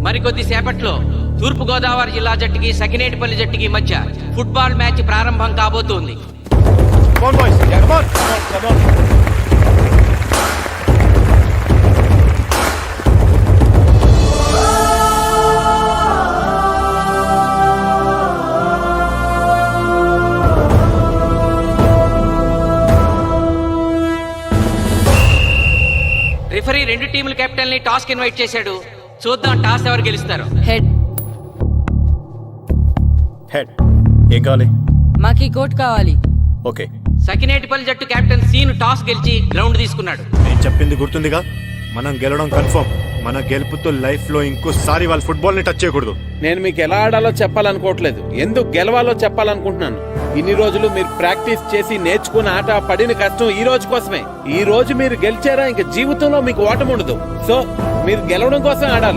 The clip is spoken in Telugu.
మరికొద్ది సేపట్లో తూర్పు గోదావరి జిల్లా జట్టుకి సకినేటిపల్లి జట్టుకి మధ్య ఫుట్బాల్ మ్యాచ్ ప్రారంభం కాబోతోంది. రిఫరీ రెండు టీముల కెప్టెన్ ని టాస్ కి ఇన్వైట్ చేశాడు. చూద్దాం టాస్ ఎవరు గెలుస్తారు. హెడ్. హెడ్. ఏం కావాలి? మాకి కోట్ కావాలి. ఓకే. సకినేటిపల్లి జట్టు కెప్టెన్ సీను టాస్ గెలిచి గ్రౌండ్ తీసుకున్నాడు. నేను చెప్పింది గుర్తుందిగా, మనం గెలవడం కన్ఫర్మ్. మన గెలుపుతో లైఫ్ లో ఇంకోసారి వాళ్ళ ఫుట్బాల్ ని టచ్ చేయకూడదు. నేను మీకు ఎలా ఆడాలో చెప్పాలనుకోవట్లేదు, ఎందుకు గెలవాలో చెప్పాలనుకుంటున్నాను. ఇన్ని రోజులు మీరు ప్రాక్టీస్ చేసి నేర్చుకున్న ఆట పడిన కష్టం ఈ రోజు కోసమే. ఈ రోజు మీరు గెలిచారా, ఇంక జీవితంలో మీకు ఓటమి ఉండదు. సో మీరు గెలవడం కోసం ఆడాలి.